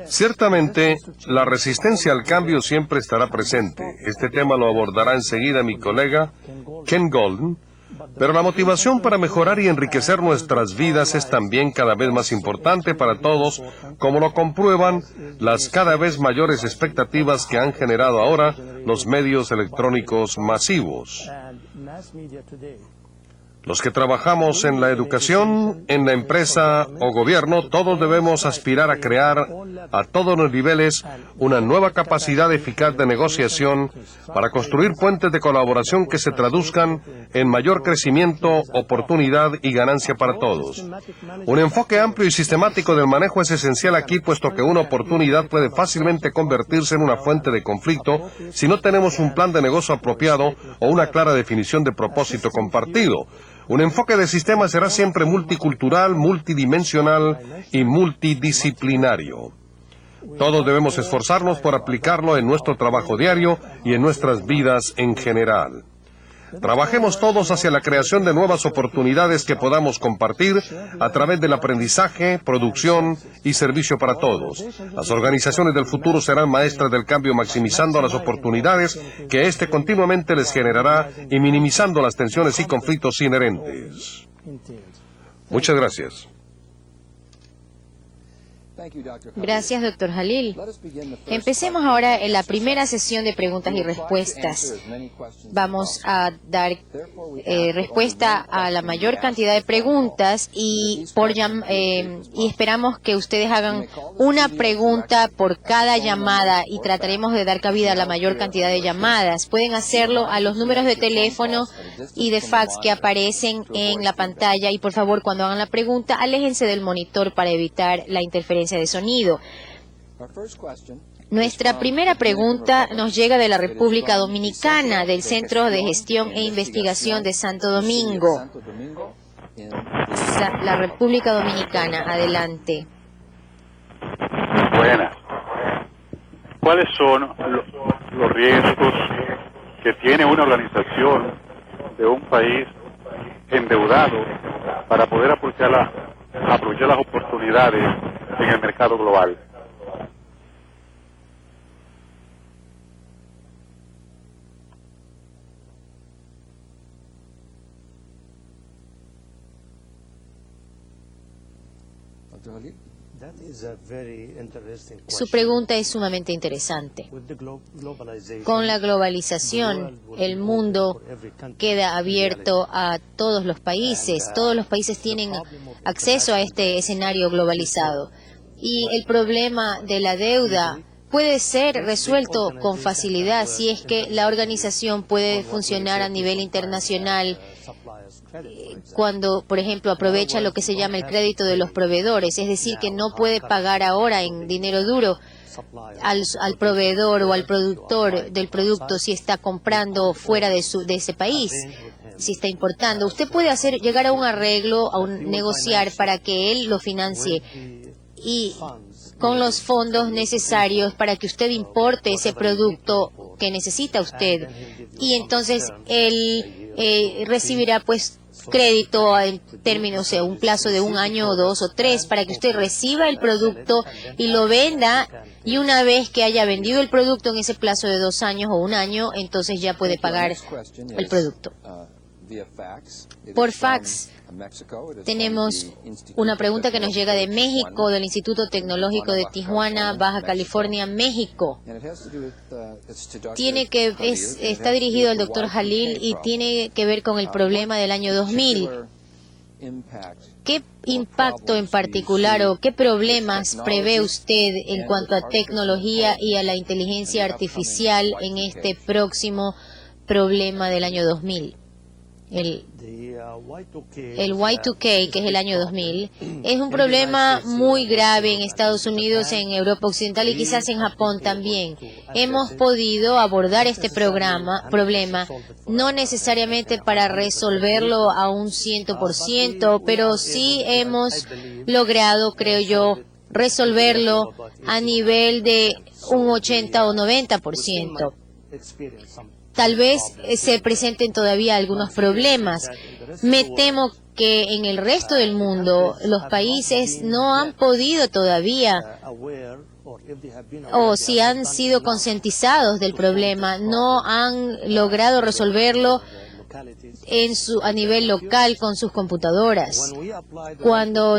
Ciertamente, la resistencia al cambio siempre estará presente. Este tema lo abordará enseguida mi colega Ken Golden, pero la motivación para mejorar y enriquecer nuestras vidas es también cada vez más importante para todos, como lo comprueban las cada vez mayores expectativas que han generado ahora los medios electrónicos masivos. Los que trabajamos en la educación, en la empresa o gobierno, todos debemos aspirar a crear a todos los niveles una nueva capacidad eficaz de negociación para construir puentes de colaboración que se traduzcan en mayor crecimiento, oportunidad y ganancia para todos. Un enfoque amplio y sistemático del manejo es esencial aquí, puesto que una oportunidad puede fácilmente convertirse en una fuente de conflicto si no tenemos un plan de negocio apropiado o una clara definición de propósito compartido. Un enfoque de sistema será siempre multicultural, multidimensional y multidisciplinario. Todos debemos esforzarnos por aplicarlo en nuestro trabajo diario y en nuestras vidas en general. Trabajemos todos hacia la creación de nuevas oportunidades que podamos compartir a través del aprendizaje, producción y servicio para todos. Las organizaciones del futuro serán maestras del cambio, maximizando las oportunidades que éste continuamente les generará y minimizando las tensiones y conflictos inherentes. Muchas gracias. Gracias, Dr. Jalil. Empecemos ahora en la primera sesión de preguntas y respuestas. Vamos a dar respuesta a la mayor cantidad de preguntas y esperamos que ustedes hagan una pregunta por cada llamada y trataremos de dar cabida a la mayor cantidad de llamadas. Pueden hacerlo a los números de teléfono y de fax que aparecen en la pantalla y por favor, cuando hagan la pregunta, aléjense del monitor para evitar la interferencia de sonido. Nuestra primera pregunta nos llega de la República Dominicana, del Centro de Gestión e Investigación de Santo Domingo. La República Dominicana, adelante. Buenas. ¿Cuáles son los riesgos que tiene una organización de un país endeudado para poder aprovechar las oportunidades en el mercado global? Su pregunta es sumamente interesante. Con la globalización, el mundo queda abierto a todos los países. Todos los países tienen acceso a este escenario globalizado. Y el problema de la deuda puede ser resuelto con facilidad si es que la organización puede funcionar a nivel internacional cuando, por ejemplo, aprovecha lo que se llama el crédito de los proveedores, es decir, que no puede pagar ahora en dinero duro al proveedor o al productor del producto si está comprando fuera de ese país, si está importando. Usted puede llegar a un arreglo, negociar para que él lo financie y con los fondos necesarios para que usted importe ese producto que necesita usted. Y entonces él recibirá pues crédito en términos de un plazo de 1 año o 2 o 3 para que usted reciba el producto y lo venda, y una vez que haya vendido el producto en ese plazo de 2 años o 1 año, entonces ya puede pagar el producto. Por fax tenemos una pregunta que nos llega de México, del Instituto Tecnológico de Tijuana, Baja California, México. Está dirigido al Dr. Jalil y tiene que ver con el problema del año 2000. ¿Qué impacto en particular o qué problemas prevé usted en cuanto a tecnología y a la inteligencia artificial en este próximo problema del año 2000? El Y2K, que es el año 2000, es un problema muy grave en Estados Unidos, en Europa Occidental y quizás en Japón también. Hemos podido abordar este problema, no necesariamente para resolverlo a un 100%, pero sí hemos logrado, creo yo, resolverlo a nivel de un 80 o 90%. Tal vez se presenten todavía algunos problemas. Me temo que en el resto del mundo los países no han podido todavía, o si han sido concientizados del problema, no han logrado resolverlo a nivel local con sus computadoras. Cuando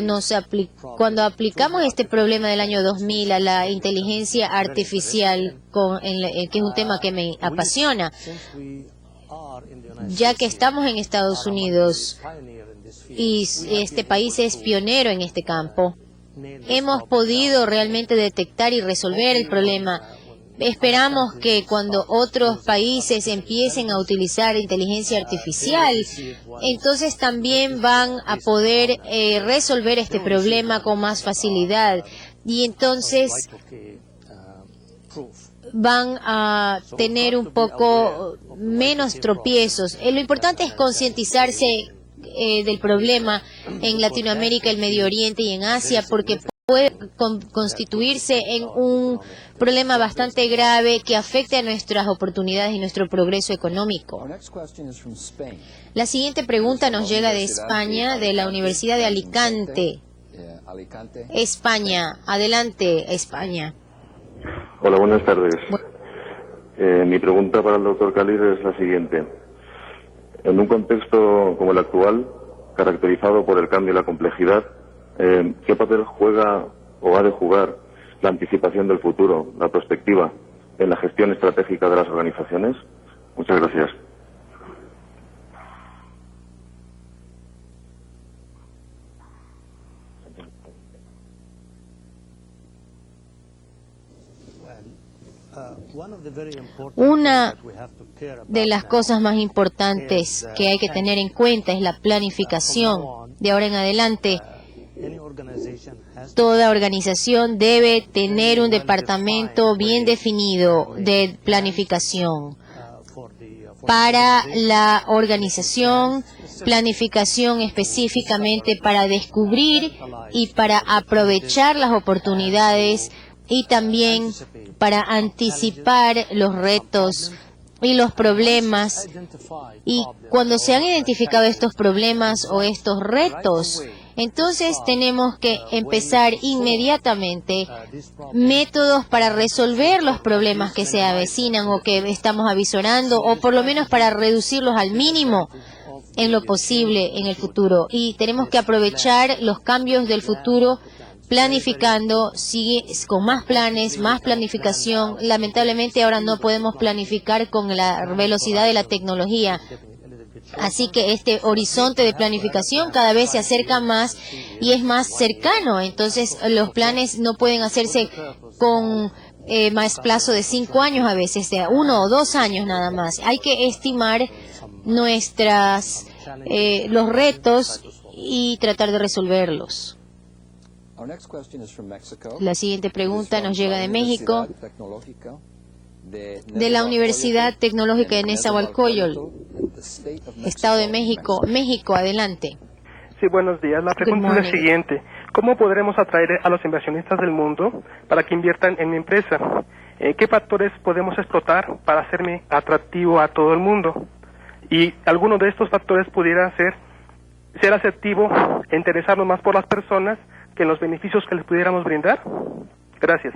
aplicamos este problema del año 2000 a la inteligencia artificial, que es un tema que me apasiona, ya que estamos en Estados Unidos y este país es pionero en este campo, hemos podido realmente detectar y resolver el problema. Esperamos que cuando otros países empiecen a utilizar inteligencia artificial, entonces también van a poder resolver este problema con más facilidad y entonces van a tener un poco menos tropiezos. Lo importante es concientizarse del problema en Latinoamérica, el Medio Oriente y en Asia, porque puede constituirse en un problema bastante grave que afecte a nuestras oportunidades y nuestro progreso económico. La siguiente pregunta nos llega de España, de la Universidad de Alicante. España. Adelante, España. Hola, buenas tardes. Mi pregunta para el doctor Khalid es la siguiente. En un contexto como el actual, caracterizado por el cambio y la complejidad, ¿qué papel juega o ha de jugar la anticipación del futuro, la perspectiva, en la gestión estratégica de las organizaciones? Muchas gracias. Una de las cosas más importantes que hay que tener en cuenta es la planificación. De ahora en adelante, toda organización debe tener un departamento bien definido de planificación. Para la organización, planificación específicamente para descubrir y para aprovechar las oportunidades y también para anticipar los retos y los problemas. Y cuando se han identificado estos problemas o estos retos, entonces tenemos que empezar inmediatamente métodos para resolver los problemas que se avecinan o que estamos avisorando, o por lo menos para reducirlos al mínimo en lo posible en el futuro. Y tenemos que aprovechar los cambios del futuro planificando, con más planes, más planificación. Lamentablemente ahora no podemos planificar con la velocidad de la tecnología. Así que este horizonte de planificación cada vez se acerca más y es más cercano. Entonces los planes no pueden hacerse con más plazo de 5 años a veces, de 1 o 2 años nada más. Hay que estimar los retos y tratar de resolverlos. La siguiente pregunta nos llega de México, de la Universidad Tecnológica de Nezahualcóyotl, Estado de México. México, adelante. Sí, buenos días. La pregunta es la siguiente. ¿Cómo podremos atraer a los inversionistas del mundo para que inviertan en mi empresa? ¿Qué factores podemos explotar para hacerme atractivo a todo el mundo? Y alguno de estos factores pudiera ser asertivo e interesarnos más por las personas que en los beneficios que les pudiéramos brindar. Gracias.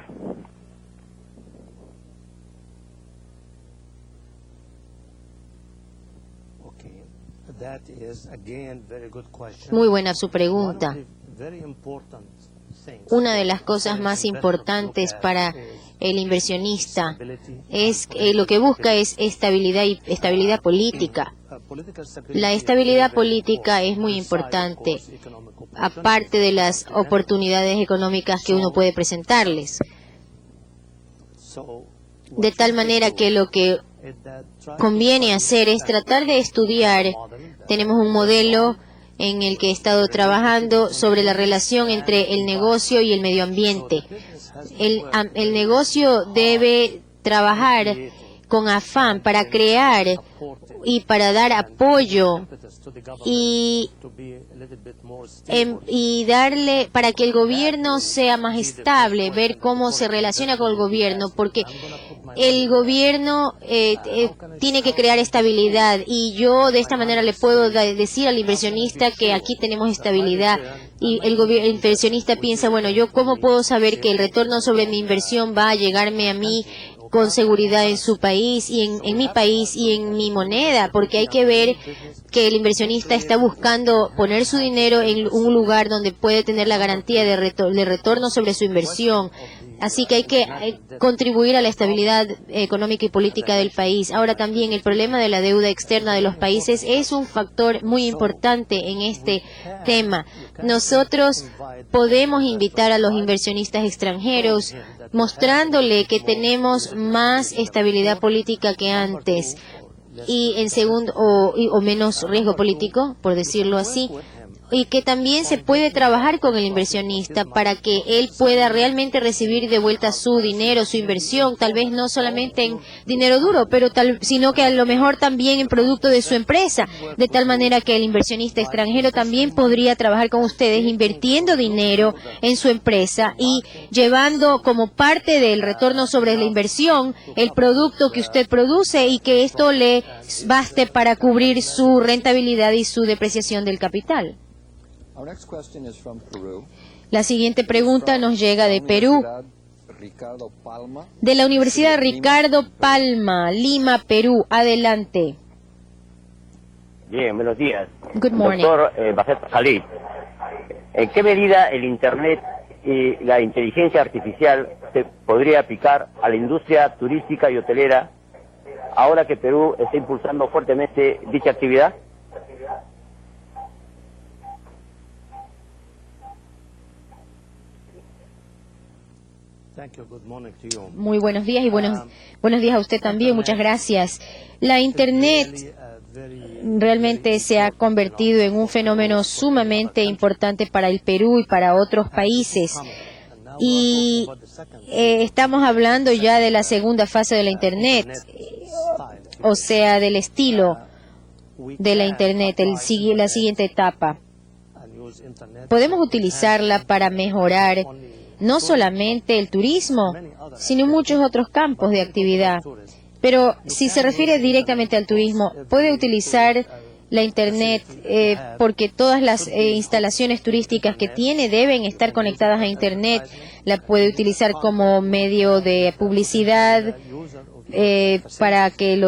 Muy buena su pregunta. Una de las cosas más importantes para el inversionista es lo que busca es estabilidad política. La estabilidad política es muy importante, aparte de las oportunidades económicas que uno puede presentarles. De tal manera que lo que conviene hacer es tratar de estudiar. Tenemos un modelo en el que he estado trabajando sobre la relación entre el negocio y el medio ambiente. El negocio debe trabajar con afán para crear y para dar apoyo y darle para que el gobierno sea más estable, ver cómo se relaciona con el gobierno, porque el gobierno tiene que crear estabilidad, y yo de esta manera le puedo decir al inversionista que aquí tenemos estabilidad, y el inversionista piensa, bueno, yo cómo puedo saber que el retorno sobre mi inversión va a llegarme a mí con seguridad en su país y en mi país y en mi moneda, porque hay que ver que el inversionista está buscando poner su dinero en un lugar donde puede tener la garantía de retorno sobre su inversión. Así que hay que contribuir a la estabilidad económica y política del país. Ahora también el problema de la deuda externa de los países es un factor muy importante en este tema. Nosotros podemos invitar a los inversionistas extranjeros mostrándole que tenemos más estabilidad política que antes y o menos riesgo político, por decirlo así, y que también se puede trabajar con el inversionista para que él pueda realmente recibir de vuelta su dinero, su inversión, tal vez no solamente en dinero duro, sino que a lo mejor también en producto de su empresa, de tal manera que el inversionista extranjero también podría trabajar con ustedes invirtiendo dinero en su empresa y llevando como parte del retorno sobre la inversión el producto que usted produce, y que esto le baste para cubrir su rentabilidad y su depreciación del capital. La siguiente pregunta nos llega de Perú, de la Universidad Ricardo Palma, Lima, Perú. Adelante. Bien, buenos días. Good morning. Doctor Bajet Khalid, ¿en qué medida el Internet y la inteligencia artificial se podría aplicar a la industria turística y hotelera ahora que Perú está impulsando fuertemente dicha actividad? Muy buenos días y buenos días a usted también. Muchas gracias. La Internet realmente se ha convertido en un fenómeno sumamente importante para el Perú y para otros países. Y estamos hablando ya de la segunda fase de la Internet, o sea, del estilo de la Internet, la siguiente etapa. Podemos utilizarla para mejorar no solamente el turismo, sino muchos otros campos de actividad. Pero si se refiere directamente al turismo, puede utilizar la Internet porque todas las instalaciones turísticas que tiene deben estar conectadas a Internet. La puede utilizar como medio de publicidad, para que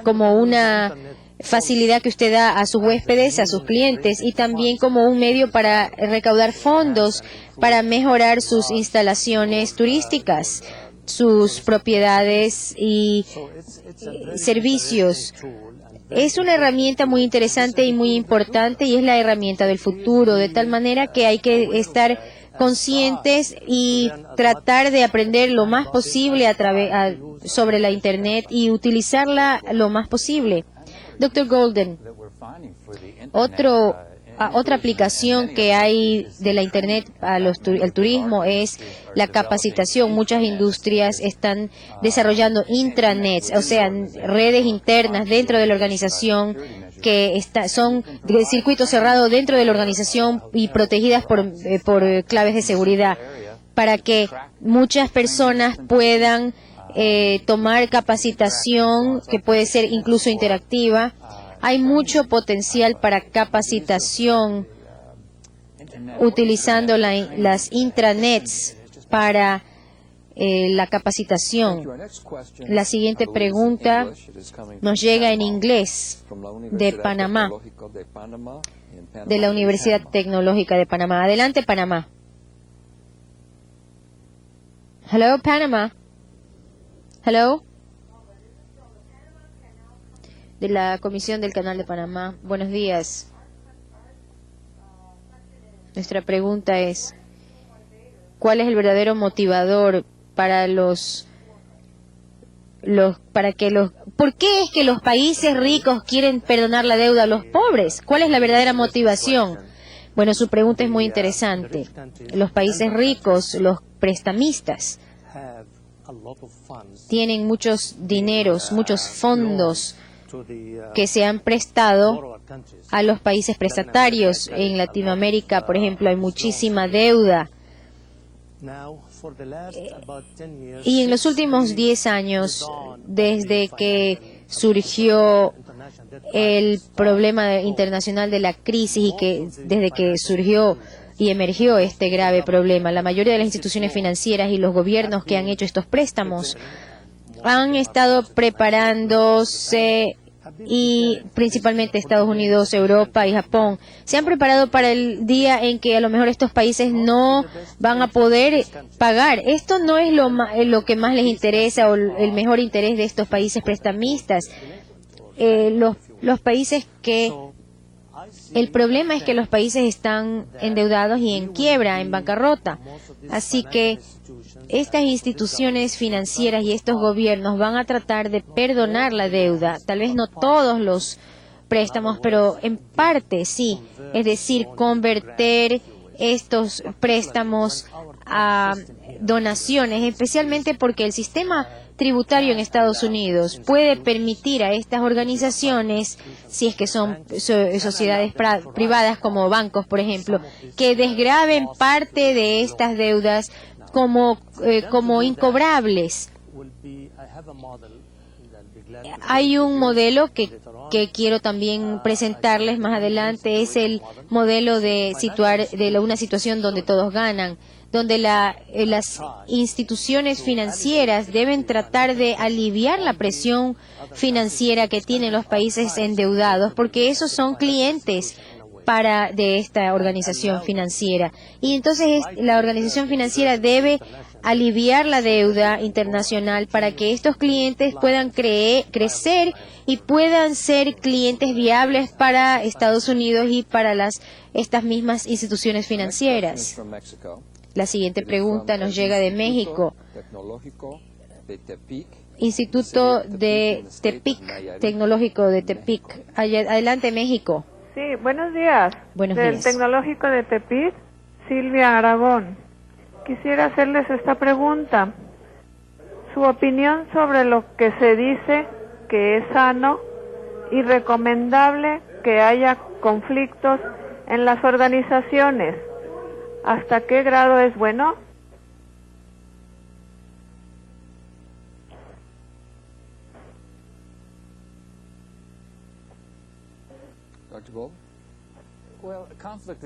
como una facilidad que usted da a sus huéspedes, a sus clientes, y también como un medio para recaudar fondos para mejorar sus instalaciones turísticas, sus propiedades y servicios. Es una herramienta muy interesante y muy importante, y es la herramienta del futuro, de tal manera que hay que estar conscientes y tratar de aprender lo más posible sobre la Internet y utilizarla lo más posible. Dr. Golden, otra aplicación que hay de la Internet al turismo es la capacitación. Muchas industrias están desarrollando intranets, o sea, redes internas dentro de la organización que son de circuito cerrado dentro de la organización y protegidas por claves de seguridad, para que muchas personas puedan tomar capacitación que puede ser incluso interactiva. Hay mucho potencial para capacitación utilizando las intranets para la capacitación. La siguiente pregunta nos llega en inglés de Panamá, de la Universidad Tecnológica de Panamá. Adelante, Panamá. Hello, Panamá. Hello. De la Comisión del Canal de Panamá. Buenos días. Nuestra pregunta es, ¿cuál es el verdadero motivador para ¿por qué es que los países ricos quieren perdonar la deuda a los pobres? ¿Cuál es la verdadera motivación? Bueno, su pregunta es muy interesante. Los países ricos, los prestamistas, tienen muchos dineros, muchos fondos que se han prestado a los países prestatarios. En Latinoamérica, por ejemplo, hay muchísima deuda. Y en los últimos 10 años, desde que surgió el problema internacional de la crisis y que desde que surgió y emergió este grave problema, la mayoría de las instituciones financieras y los gobiernos que han hecho estos préstamos han estado preparándose, y principalmente Estados Unidos, Europa y Japón se han preparado para el día en que a lo mejor estos países no van a poder pagar. Esto no es lo que más les interesa o el mejor interés de estos países prestamistas. Los países que... El problema es que los países están endeudados y en quiebra, en bancarrota. Así que estas instituciones financieras y estos gobiernos van a tratar de perdonar la deuda. Tal vez no todos los préstamos, pero en parte sí. Es decir, convertir estos préstamos a donaciones, especialmente porque el sistema tributario en Estados Unidos puede permitir a estas organizaciones, si es que son sociedades privadas como bancos, por ejemplo, que desgraven parte de estas deudas como incobrables. Hay un modelo que quiero también presentarles más adelante, es el modelo de una situación donde todos ganan, donde las instituciones financieras deben tratar de aliviar la presión financiera que tienen los países endeudados, porque esos son clientes de esta organización financiera. Y entonces la organización financiera debe aliviar la deuda internacional para que estos clientes puedan crecer y puedan ser clientes viables para Estados Unidos y para estas mismas instituciones financieras. La siguiente pregunta nos llega de México. Instituto de Tepic, Tecnológico de Tepic. Adelante, México. Sí, buenos días. Buenos Del días. Tecnológico de Tepic, Silvia Aragón. Quisiera hacerles esta pregunta. Su opinión sobre lo que se dice que es sano y recomendable que haya conflictos en las organizaciones. ¿Hasta qué grado es bueno?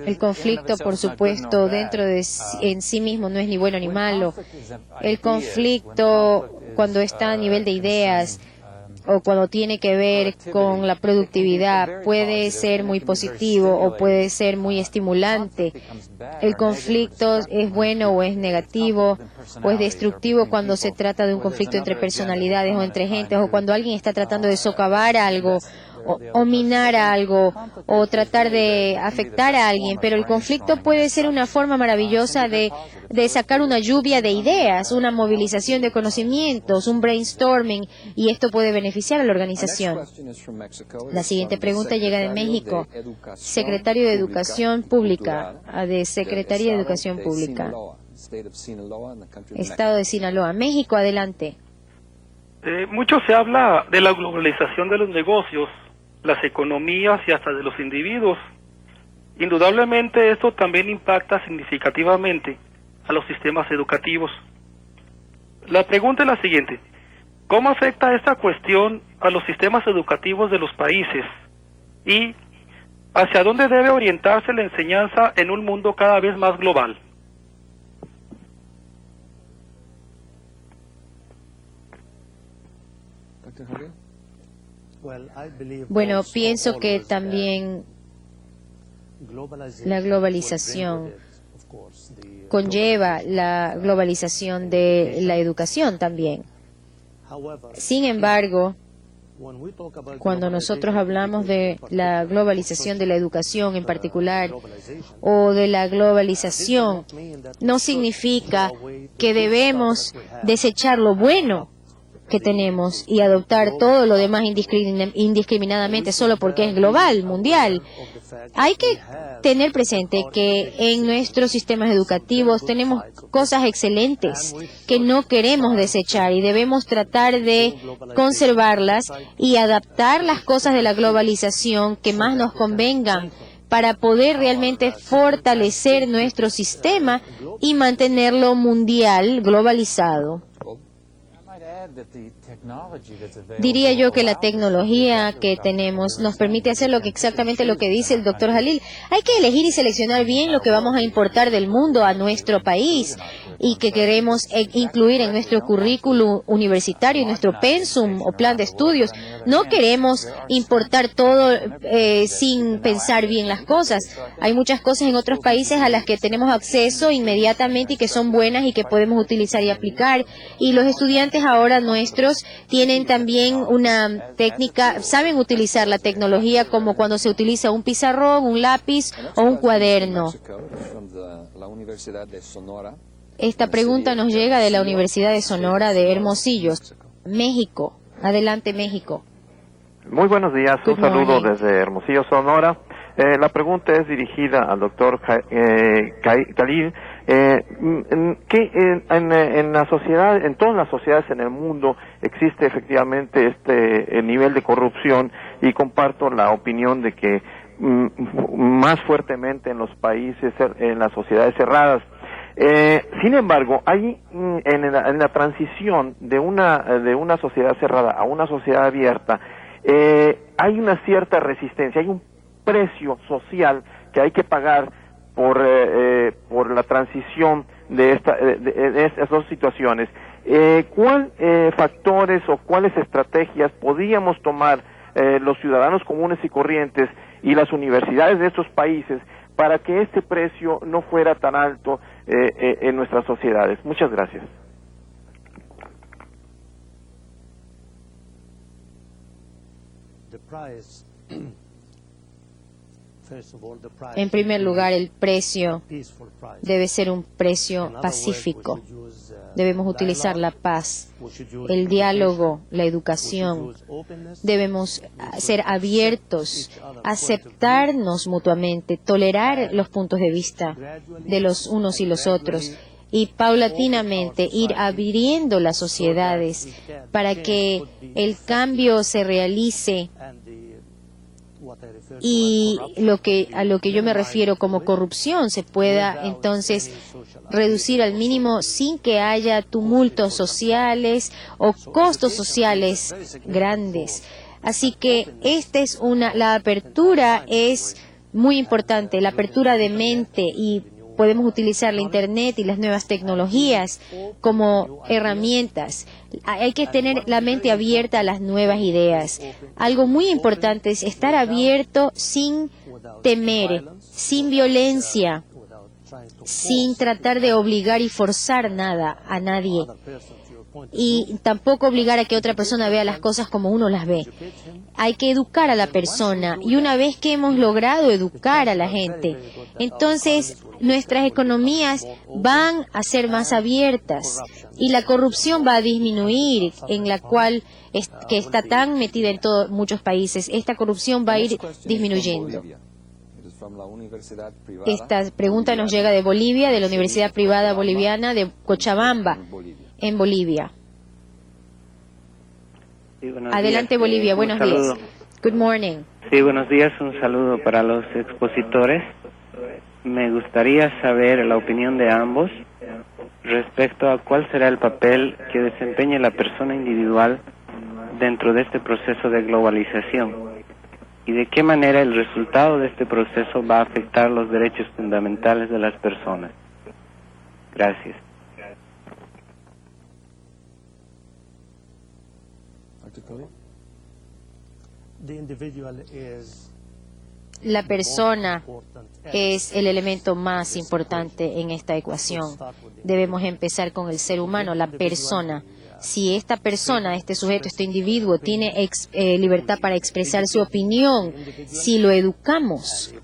El conflicto, por supuesto, en sí mismo no es ni bueno ni malo. El conflicto, cuando está a nivel de ideas o cuando tiene que ver con la productividad, puede ser muy positivo o puede ser muy estimulante. El conflicto es bueno o es negativo o es destructivo cuando se trata de un conflicto entre personalidades o entre gentes, o cuando alguien está tratando de socavar algo o minar algo o tratar de afectar a alguien, pero el conflicto puede ser una forma maravillosa de sacar una lluvia de ideas, una movilización de conocimientos, un brainstorming, y esto puede beneficiar a la organización. La siguiente pregunta llega de México. Secretario de Educación Pública, de Secretaría de Educación Pública, Estado de Sinaloa. México, adelante. Mucho se habla de la globalización de los negocios, las economías y hasta de los individuos. Indudablemente esto también impacta significativamente a los sistemas educativos. La pregunta es la siguiente: ¿cómo afecta esta cuestión a los sistemas educativos de los países? ¿Y hacia dónde debe orientarse la enseñanza en un mundo cada vez más global? Bueno, pienso que también la globalización conlleva la globalización de la educación también. Sin embargo, cuando nosotros hablamos de la globalización de la educación en particular o de la globalización, no significa que debemos desechar lo bueno que tenemos y adoptar todo lo demás indiscriminadamente solo porque es global, mundial. Hay que tener presente que en nuestros sistemas educativos tenemos cosas excelentes que no queremos desechar y debemos tratar de conservarlas y adaptar las cosas de la globalización que más nos convengan para poder realmente fortalecer nuestro sistema y mantenerlo mundial, globalizado. Diría yo que la tecnología que tenemos nos permite hacer exactamente lo que dice el doctor Jalil. Hay que elegir y seleccionar bien lo que vamos a importar del mundo a nuestro país y que queremos incluir en nuestro currículum universitario, en nuestro pensum o plan de estudios. No queremos importar todo sin pensar bien las cosas. Hay muchas cosas en otros países a las que tenemos acceso inmediatamente y que son buenas y que podemos utilizar y aplicar. Y los estudiantes ahora nuestros tienen también una técnica, saben utilizar la tecnología como cuando se utiliza un pizarrón, un lápiz o un cuaderno. Esta pregunta nos llega de la Universidad de Sonora de Hermosillo, México. Adelante, México. Muy buenos días, un saludo desde Hermosillo, Sonora. La pregunta es dirigida al doctor Khalil. En la sociedad, en todas las sociedades en el mundo existe efectivamente este nivel de corrupción, y comparto la opinión de que más fuertemente en los países, en las sociedades cerradas. Sin embargo, hay en la transición de una sociedad cerrada a una sociedad abierta, hay una cierta resistencia, hay un precio social que hay que pagar por la transición de estas dos situaciones. ¿Cuáles factores o cuáles estrategias podríamos tomar los ciudadanos comunes y corrientes y las universidades de estos países para que este precio no fuera tan alto en nuestras sociedades? Muchas gracias. En primer lugar, el precio debe ser un precio pacífico. Debemos utilizar la paz, el diálogo, la educación. Debemos ser abiertos, aceptarnos mutuamente, tolerar los puntos de vista de los unos y los otros, y paulatinamente ir abriendo las sociedades para que el cambio se realice. Y a lo que yo me refiero como corrupción se pueda entonces reducir al mínimo sin que haya tumultos sociales o costos sociales grandes. Así que la apertura es muy importante, la apertura de mente, y podemos utilizar la Internet y las nuevas tecnologías como herramientas. Hay que tener la mente abierta a las nuevas ideas. Algo muy importante es estar abierto sin temer, sin violencia, sin tratar de obligar y forzar nada a nadie. Y tampoco obligar a que otra persona vea las cosas como uno las ve. Hay que educar a la persona, y una vez que hemos logrado educar a la gente, entonces nuestras economías van a ser más abiertas y la corrupción va a disminuir, en la cual que está tan metida en muchos países. Esta corrupción va a ir disminuyendo. Esta pregunta nos llega de Bolivia, de la Universidad Privada Boliviana de Cochabamba, en Bolivia. Sí, adelante, días. Bolivia, buenos días. Good morning. Sí, buenos días, un saludo para los expositores. Me gustaría saber la opinión de ambos respecto a cuál será el papel que desempeñe la persona individual dentro de este proceso de globalización, y de qué manera el resultado de este proceso va a afectar los derechos fundamentales de las personas. Gracias. La persona es el elemento más importante en esta ecuación. Debemos empezar con el ser humano, la persona. Si esta persona, este sujeto, este individuo tiene libertad para expresar su opinión, si lo educamos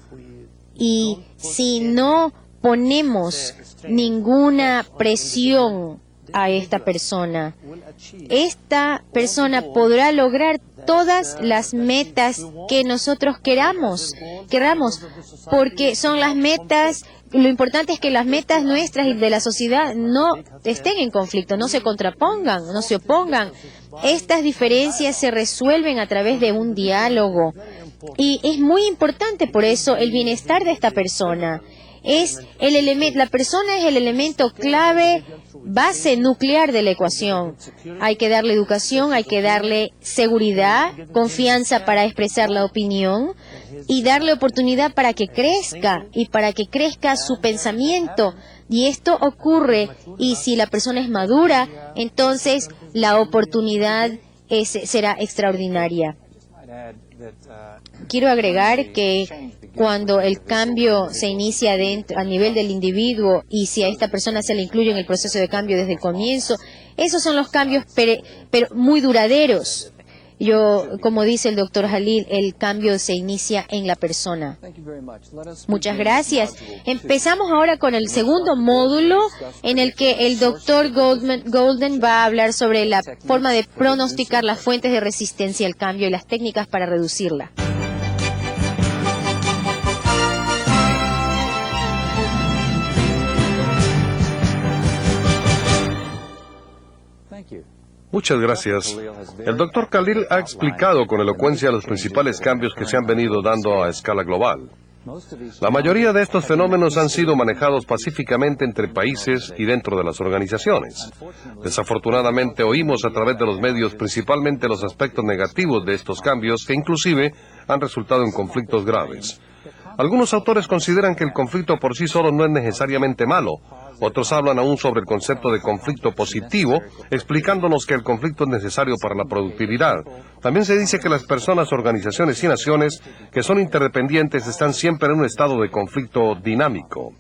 y si no ponemos ninguna presión a esta persona podrá lograr todas las metas que nosotros queramos, porque son las metas. Lo importante es que las metas nuestras y de la sociedad no estén en conflicto, no se contrapongan, no se opongan. Estas diferencias se resuelven a través de un diálogo Y es muy importante por eso el bienestar de esta persona. La persona es el elemento clave, base nuclear de la ecuación. Hay que darle educación, hay que darle seguridad, confianza para expresar la opinión y darle oportunidad para que crezca y para que crezca su pensamiento. Y esto ocurre, y si la persona es madura, entonces la oportunidad será extraordinaria. Quiero agregar que cuando el cambio se inicia a nivel del individuo y si a esta persona se le incluye en el proceso de cambio desde el comienzo, esos son los cambios pero muy duraderos. Como dice el doctor Jalil, el cambio se inicia en la persona. Muchas gracias. Empezamos ahora con el segundo módulo en el que el doctor Golden va a hablar sobre la forma de pronosticar las fuentes de resistencia al cambio y las técnicas para reducirla. Muchas gracias. El doctor Khalil ha explicado con elocuencia los principales cambios que se han venido dando a escala global. La mayoría de estos fenómenos han sido manejados pacíficamente entre países y dentro de las organizaciones. Desafortunadamente oímos a través de los medios principalmente los aspectos negativos de estos cambios que inclusive han resultado en conflictos graves. Algunos autores consideran que el conflicto por sí solo no es necesariamente malo. Otros hablan aún sobre el concepto de conflicto positivo, explicándonos que el conflicto es necesario para la productividad. También se dice que las personas, organizaciones y naciones que son interdependientes están siempre en un estado de conflicto dinámico.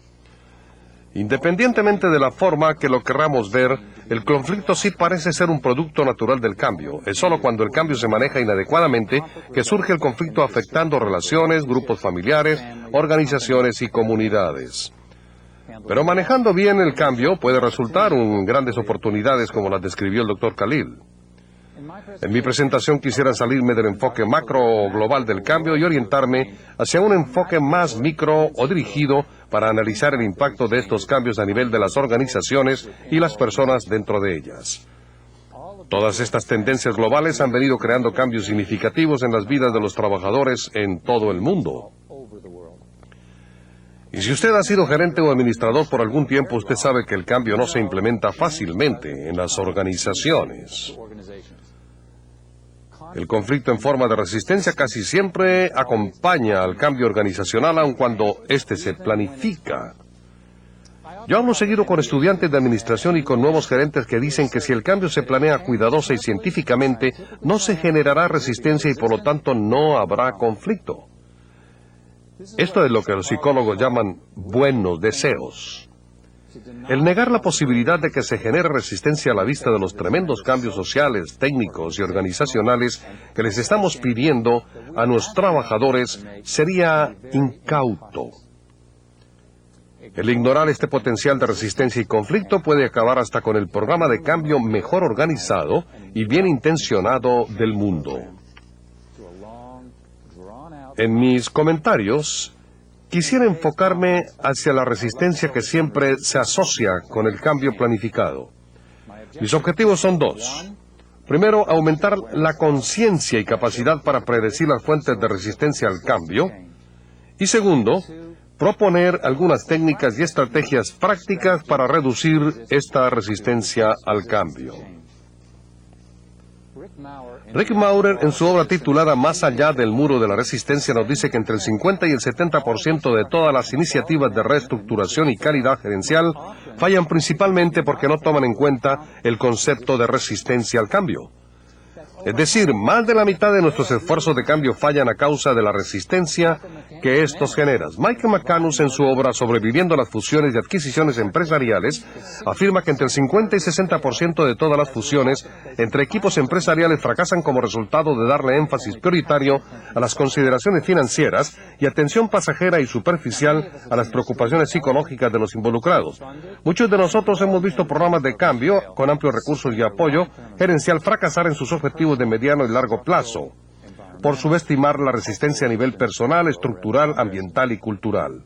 Independientemente de la forma que lo querramos ver, el conflicto sí parece ser un producto natural del cambio. Es solo cuando el cambio se maneja inadecuadamente que surge el conflicto afectando relaciones, grupos familiares, organizaciones y comunidades. Pero manejando bien el cambio puede resultar en grandes oportunidades como las describió el doctor Khalil. En mi presentación quisiera salirme del enfoque macro o global del cambio y orientarme hacia un enfoque más micro o dirigido para analizar el impacto de estos cambios a nivel de las organizaciones y las personas dentro de ellas. Todas estas tendencias globales han venido creando cambios significativos en las vidas de los trabajadores en todo el mundo. Y si usted ha sido gerente o administrador por algún tiempo, usted sabe que el cambio no se implementa fácilmente en las organizaciones. El conflicto en forma de resistencia casi siempre acompaña al cambio organizacional, aun cuando éste se planifica. Yo hablo seguido con estudiantes de administración y con nuevos gerentes que dicen que si el cambio se planea cuidadosa y científicamente, no se generará resistencia y por lo tanto no habrá conflicto. Esto es lo que los psicólogos llaman buenos deseos. El negar la posibilidad de que se genere resistencia a la vista de los tremendos cambios sociales, técnicos y organizacionales que les estamos pidiendo a nuestros trabajadores sería incauto. El ignorar este potencial de resistencia y conflicto puede acabar hasta con el programa de cambio mejor organizado y bien intencionado del mundo. En mis comentarios, quisiera enfocarme hacia la resistencia que siempre se asocia con el cambio planificado. Mis objetivos son dos. Primero, aumentar la conciencia y capacidad para predecir las fuentes de resistencia al cambio. Y segundo, proponer algunas técnicas y estrategias prácticas para reducir esta resistencia al cambio. Rick Maurer, en su obra titulada Más allá del muro de la resistencia, nos dice que entre el 50 y el 70% de todas las iniciativas de reestructuración y calidad gerencial fallan principalmente porque no toman en cuenta el concepto de resistencia al cambio. Es decir, más de la mitad de nuestros esfuerzos de cambio fallan a causa de la resistencia que estos generan. Michael McCanus, en su obra Sobreviviendo a las fusiones y adquisiciones empresariales, afirma que entre el 50 y 60% de todas las fusiones entre equipos empresariales fracasan como resultado de darle énfasis prioritario a las consideraciones financieras y atención pasajera y superficial a las preocupaciones psicológicas de los involucrados. Muchos de nosotros hemos visto programas de cambio con amplios recursos y apoyo gerencial fracasar en sus objetivos de mediano y largo plazo, por subestimar la resistencia a nivel personal, estructural, ambiental y cultural.